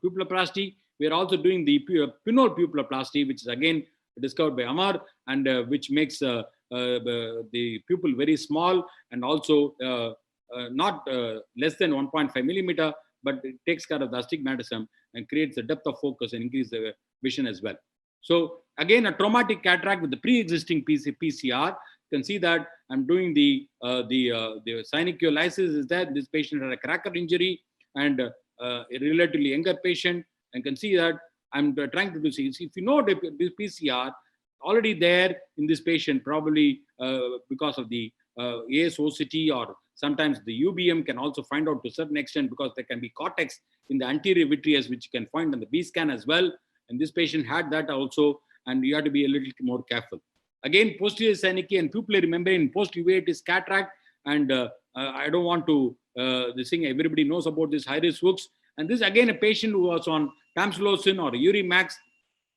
[SPEAKER 1] pupilloplasty, we are also doing the pinhole pupilloplasty, which is again discovered by Amar, and which makes the pupil very small, and also not less than 1.5 millimeter, but it takes care of the astigmatism and creates a depth of focus and increase the vision as well. So again, a traumatic cataract with the pre-existing PCR. You can see that I'm doing the synechiolisis is there. This patient had a cracker injury and a relatively younger patient. And can see that I'm trying to do. If you know the PCR already there in this patient, probably because of the ASOCT, or sometimes the UBM can also find out to a certain extent, because there can be cortex in the anterior vitreous, which you can find on the B scan as well. And this patient had that also, and you have to be a little more careful. Again, posterior synechia and pupillary membrane post uveitis cataract, and I don't want to this thing, everybody knows about this high-risk hooks. And this again a patient who was on tamsulosin or Urimax.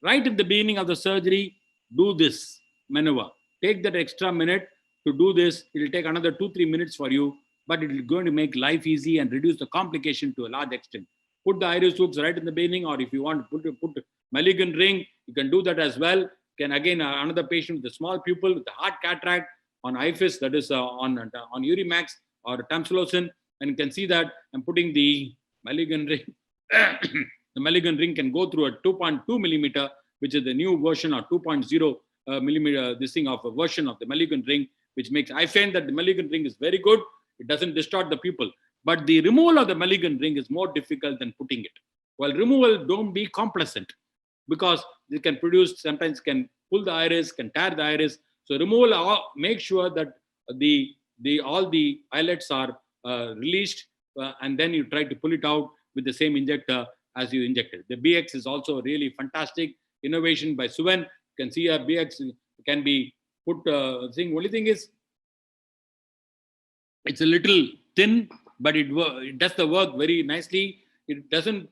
[SPEAKER 1] Right at the beginning of the surgery, do this maneuver. Take that extra minute to do this. It will take another 2-3 minutes for you, but it is going to make life easy and reduce the complication to a large extent. Put the iris hooks right in the beginning, or if you want to put Mulligan ring, you can do that as well. Can again another patient with a small pupil with a hard cataract on IFIS, that is on Urimax or tamsulosin, and you can see that I'm putting the Mulligan ring. The Mulligan ring can go through a 2.2 millimeter, which is the new version, or 2.0 millimeter, this thing of a version of the Mulligan ring, which makes, I find that the Mulligan ring is very good. It doesn't distort the pupil. But the removal of the Mulligan ring is more difficult than putting it. Well, removal don't be complacent, because it can produce, sometimes can pull the iris, can tear the iris. So removal, make sure that all the eyelets are released, and then you try to pull it out with the same injector as you injected. The BX is also really fantastic innovation by Suven. You can see a BX can be put. Only thing is, it's a little thin, but it does the work very nicely. It doesn't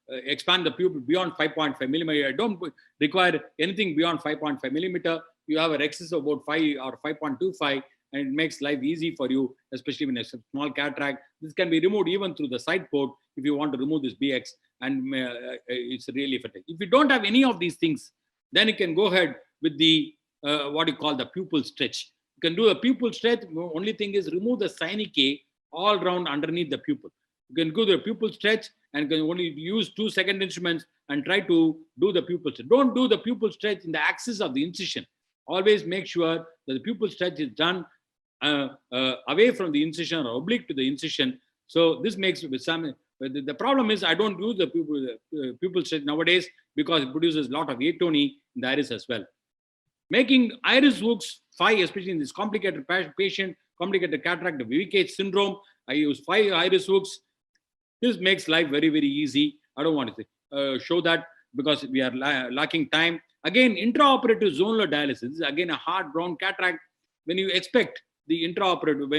[SPEAKER 1] expand the pupil beyond 5.5 millimeter. I don't require anything beyond 5.5 millimeter. You have an excess of about 5 or 5.25, and it makes life easy for you, especially when it's a small cataract. This can be removed even through the side port if you want to remove this BX, and it's really effective. If you don't have any of these things, then you can go ahead with the what you call the pupil stretch. You can do a pupil stretch. The only thing is remove the synechia all around underneath the pupil. You can do the pupil stretch and can only use 2 second instruments and try to do the pupil stretch. Don't do the pupil stretch in the axis of the incision. Always make sure that the pupil stretch is done away from the incision or oblique to the incision. So this makes some. The problem is I don't use the pupil stretch nowadays, because it produces a lot of atony in the iris as well. Making iris hooks 5, especially in this complicated patient, complicated cataract, the VK syndrome, I use 5 iris hooks. This makes life very, very easy. I don't want to show that because we are lacking time. Again, intraoperative zonal dialysis. This is again a hard brown cataract. When you expect the intraoperative,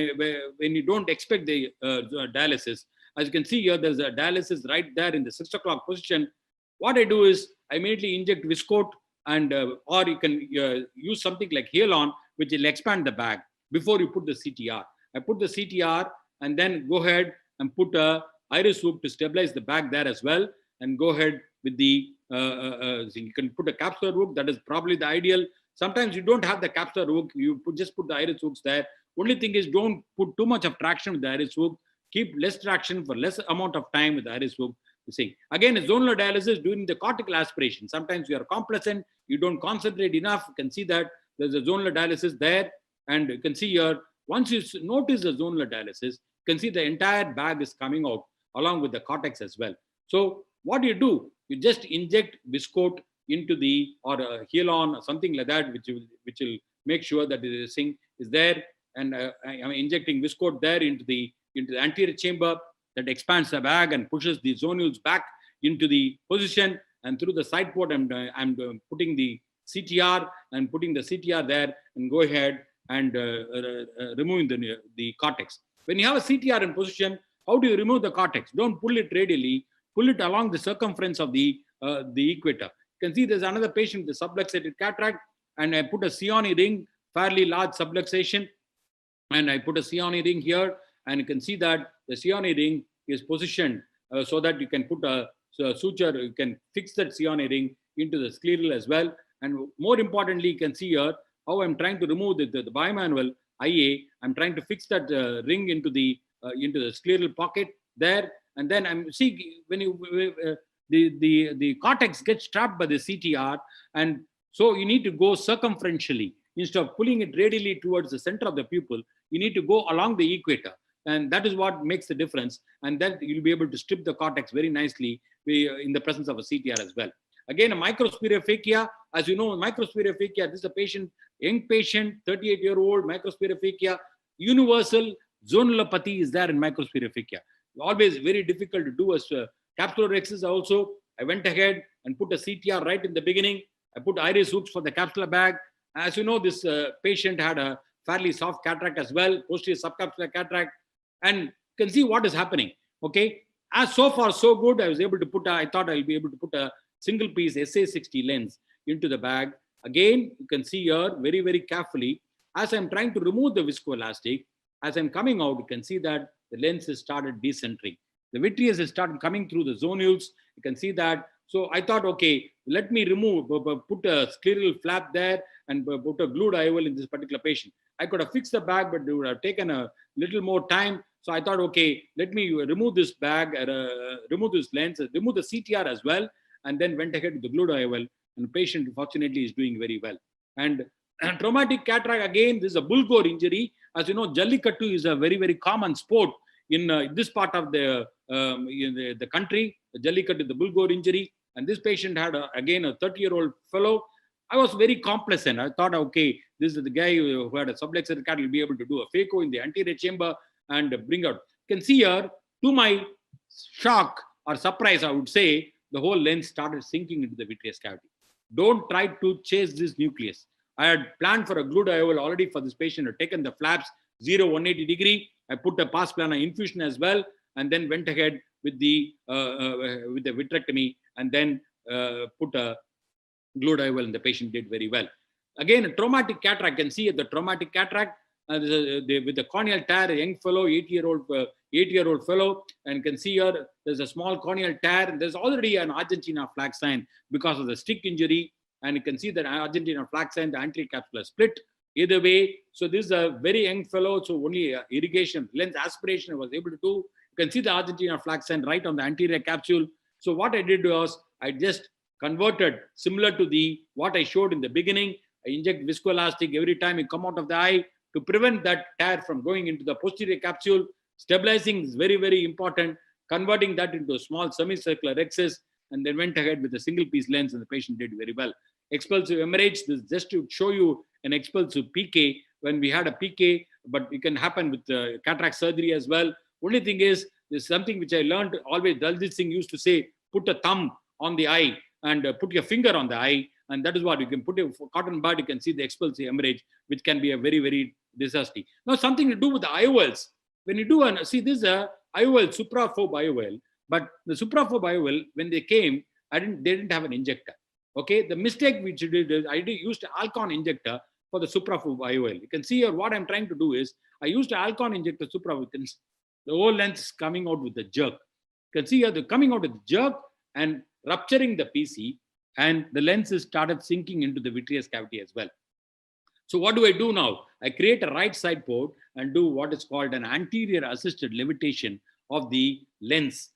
[SPEAKER 1] when you don't expect the dialysis, as you can see here, there's a dialysis right there in the 6 o'clock position. What I do is I immediately inject viscoat, and or you can use something like Hyalon, which will expand the bag before you put the CTR. I put the CTR and then go ahead and put a iris hook to stabilize the bag there as well, and go ahead with the you can put a capsular hook. That is probably the ideal. Sometimes you don't have the capsular hook, you just put the iris hooks there. Only thing is, don't put too much of traction with the iris hook. Keep less traction for less amount of time with the iris hook. You see, again, zonal dialysis during the cortical aspiration. Sometimes you are complacent, you don't concentrate enough. You can see that there's a zonal dialysis there, and you can see here, once you notice the zonal dialysis, you can see the entire bag is coming out along with the cortex as well. So what you do, you just inject viscoat into the, or Hyalon or something like that, which will make sure that this thing is there. And I'm injecting viscoat there into the anterior chamber that expands the bag and pushes the zonules back into the position. And through the side port, I'm putting the CTR and putting the CTR there, and go ahead and removing the cortex. When you have a CTR in position, how do you remove the cortex? Don't pull it radially, pull it along the circumference of the equator. You can see there's another patient with subluxated cataract, and I put a Cioni ring, fairly large subluxation, and I put a Cioni ring here, and you can see that the Cioni ring is positioned so that you can put a suture, you can fix that Cioni ring into the scleral as well. And more importantly, you can see here how I'm trying to remove the bimanual IA. I'm trying to fix that ring into the scleral pocket there, and then I'm see when you the cortex gets trapped by the CTR, and so you need to go circumferentially instead of pulling it radially towards the center of the pupil. You need to go along the equator, and that is what makes the difference. And then you'll be able to strip the cortex very nicely in the presence of a CTR as well. Again, a microspherification, as you know, microspherification, this is a patient young patient, 38-year-old, microspherification, universal zonulopathy is there in microspherification. Always very difficult to do as capsular rexes also. I went ahead and put a CTR right in the beginning. I put iris hooks for the capsular bag. As you know, this patient had a fairly soft cataract as well, posterior subcapsular cataract, and you can see what is happening. Okay, as so far so good. I was able to put I thought I'll be able to put a single piece SA60 lens into the bag. Again, you can see here very, very carefully, as I'm trying to remove the viscoelastic, as I'm coming out, you can see that the lens has started decentering. The vitreous has started coming through the zonules. You can see that. So I thought, okay, let me remove, put a scleral flap there and put a glued IOL in this particular patient. I could have fixed the bag, but it would have taken a little more time. So I thought, okay, let me remove this bag, remove this lens, remove the CTR as well, and then went ahead with the glued IOL. And the patient, fortunately, is doing very well. And traumatic cataract, again, this is a bull-gore injury. As you know, jallikattu is a very, very common sport in this part of the country. The jallikattu, the bull-gore injury. And this patient had, again, a 30-year-old fellow. I was very complacent. I thought, okay, this is the guy who had a subluxar cataract, will be able to do a phaco in the anterior chamber and bring out. You can see here, to my shock or surprise, I would say, the whole lens started sinking into the vitreous cavity. Don't try to chase this nucleus. I had planned for a glued IOL already for this patient. I'd taken the flaps 180 degree. I put a pars plana infusion as well, and then went ahead with the vitrectomy, and then put a glued IOL, and the patient did very well. Again, a traumatic cataract. You can see at the traumatic cataract with the corneal tear, a young fellow, 8-year-old fellow, and you can see here there's a small corneal tear. And there's already an Argentina flag sign because of the stick injury, and you can see that Argentina flag sign, the anterior capsular split. Either way, so this is a very young fellow, so only irrigation, lens aspiration I was able to do. You can see the Argentina flag sign right on the anterior capsule. So what I did was I just converted similar to what I showed in the beginning. I inject viscoelastic every time you come out of the eye to prevent that tear from going into the posterior capsule. Stabilizing is very, very important. Converting that into a small semicircular rexus, and then went ahead with a single piece lens, and the patient did very well. Expulsive hemorrhage, this is just to show you an expulsive PK when we had a PK, but it can happen with cataract surgery as well. Only thing is, there's something which I learned always. Daljit Singh used to say, put a thumb on the eye and put your finger on the eye, and that is what you can put a cotton bud. You can see the expulsive hemorrhage, which can be a very, very disastrous. Now, something to do with the IOLs. When you do this is a IOL, supraphobe IOL, but the supraphobe IOL, when they came, they didn't have an injector. Okay, the mistake which I did is I used an Alcon injector for the supraphobe IOL. You can see here what I'm trying to do is I used an Alcon injector supraphobe. The whole lens is coming out with the jerk. You can see here the coming out with the jerk and rupturing the PC, and the lenses started sinking into the vitreous cavity as well. So what do I do now? I create a right side port and do what is called an anterior assisted levitation of the lens.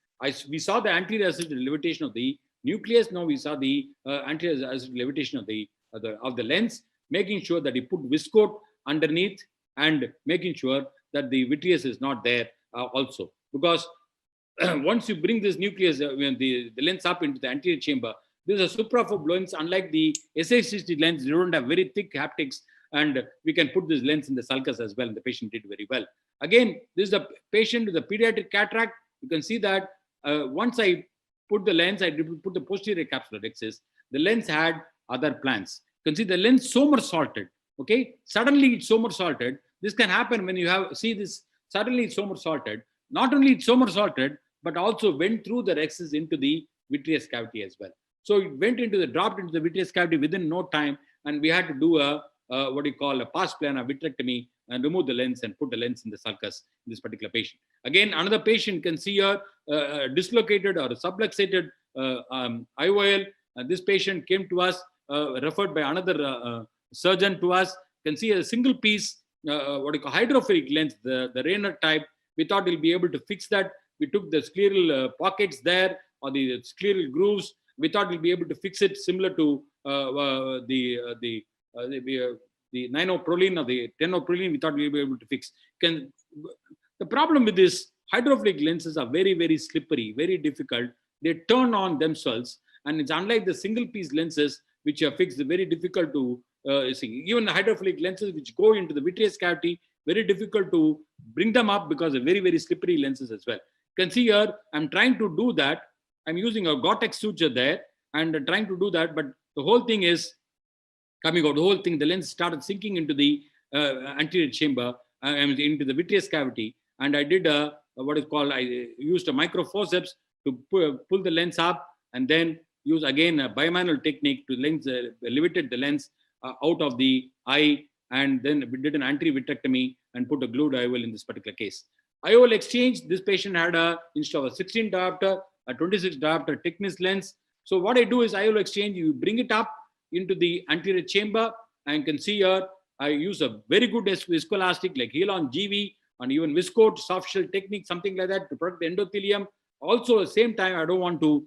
[SPEAKER 1] We saw the anterior assisted levitation of the nucleus. Now we saw the anterior assisted levitation of the lens, making sure that you put viscoat underneath and making sure that the vitreous is not there also. Because once you bring this nucleus, the lens up into the anterior chamber, this is a supraphobe lens. Unlike the SA60 lens, they don't have very thick haptics, and we can put this lens in the sulcus as well, and the patient did very well. Again, this is a patient with a pediatric cataract. You can see that once I put the lens, I put the posterior capsular rexus, the lens had other plans. You can see the lens somersaulted. Okay, suddenly it's somersaulted. This can happen when you see this. Suddenly it's somersaulted. Not only it's somersaulted, but also went through the rexus into the vitreous cavity as well. So it dropped into the vitreous cavity within no time, and we had to do a pars plana vitrectomy and remove the lens and put the lens in the sulcus in this particular patient. Again, another patient can see a dislocated or subluxated IOL. This patient came to us, referred by another surgeon to us. Can see a single piece, hydrophilic lens, the Rayner type. We thought we'll be able to fix that. We took the scleral pockets there, or the scleral grooves. We thought we'll be able to fix it similar to the ninoprolene or the tenoprolene. We thought we'll be able to fix. The problem with this hydrophilic lenses are very, very slippery, very difficult. They turn on themselves, and it's unlike the single piece lenses which are fixed. Very difficult to Even hydrophilic lenses which go into the vitreous cavity, very difficult to bring them up because of very, very slippery lenses as well. You can see here, I'm trying to do that. I'm using a Gore-Tex suture there and trying to do that, but the whole thing is coming out. The whole thing, the lens started sinking into the anterior chamber, into the vitreous cavity, and I did what is called, I used a microforceps to pull the lens up, and then use again a bimanual technique to levitate the lens out of the eye, and then we did an anterior vitrectomy and put a glued IOL in this particular case. IOL exchange, this patient had instead of a 16 diopter, a 26 diopter thickness lens. So what I do is IOL exchange, you bring it up into the anterior chamber, and you can see here, I use a very good viscoelastic like Helon GV and even viscoat, soft shell technique, something like that to protect the endothelium. Also, at the same time, I don't want to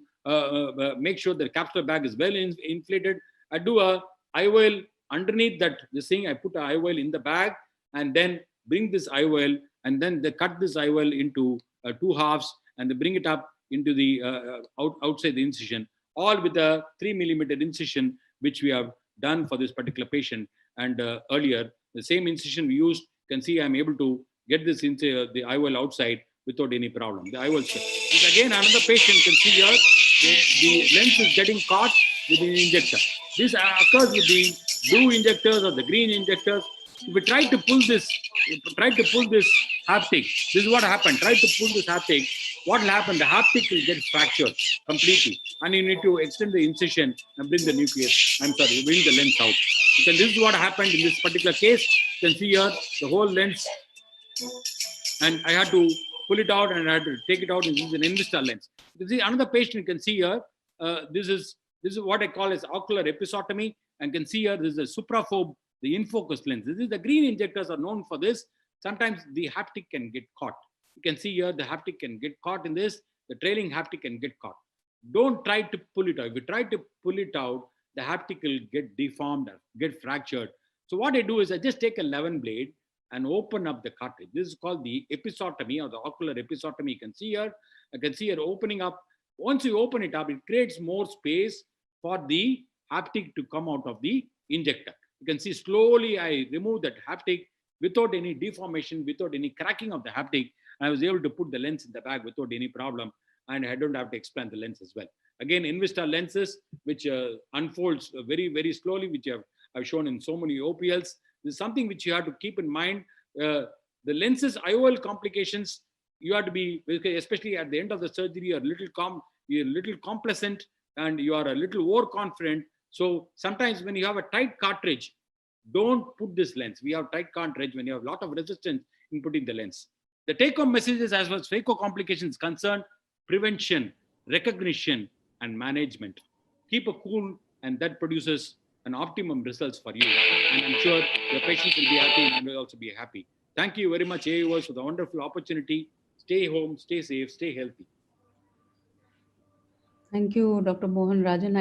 [SPEAKER 1] make sure the capsular bag is well inflated. I do a IOL underneath that, this thing, I put an IOL in the bag and then bring this IOL, and then they cut this IOL into two halves, and they bring it up into the outside the incision, all with a 3 millimeter incision, which we have done for this particular patient. And earlier, the same incision we used, you can see I'm able to get this into the IOL outside without any problem. The IOL is again another patient. You can see here, the lens is getting caught with the injector. This occurs with the blue injectors or the green injectors. If we try to pull this haptic, this is what happened. Try to pull this haptic. What will happen? The haptic will get fractured completely, and you need to extend the incision and bring the nucleus. Bring the lens out. So this is what happened in this particular case. You can see here the whole lens, and I had to pull it out and I had to take it out. And this is an InVista lens. You can see another patient. You can see here. This is what I call as ocular episotomy. And you can see here this is a supraphobe, the in-focus lens. This is the green injectors are known for this. Sometimes the haptic can get caught. You can see here the haptic can get caught in this. The trailing haptic can get caught. Don't try to pull it out. If you try to pull it out, the haptic will get deformed, get fractured. So what I do is I just take a 11 blade and open up the cartridge. This is called the episotomy or the ocular episotomy. You can see here. I can see here opening up. Once you open it up, it creates more space for the haptic to come out of the injector. You can see slowly I remove that haptic without any deformation, without any cracking of the haptic. I was able to put the lens in the bag without any problem, and I don't have to expand the lens as well. Again, InVista lenses, which unfolds very, very slowly, which I've shown in so many OPLs. This is something which you have to keep in mind. The lenses, IOL complications, you have to be, especially at the end of the surgery, you're a little complacent and you are a little overconfident. So sometimes when you have a tight cartridge, don't put this lens. We have tight cartridge when you have a lot of resistance in putting the lens. The take-home message is, as far as Phaco complications concerned, prevention, recognition, and management. Keep a cool, and that produces an optimum results for you. And I'm sure your patients will be happy and will also be happy. Thank you very much, Aios, for the wonderful opportunity. Stay home, stay safe, stay healthy.
[SPEAKER 3] Thank you, Dr. Mohan Rajan.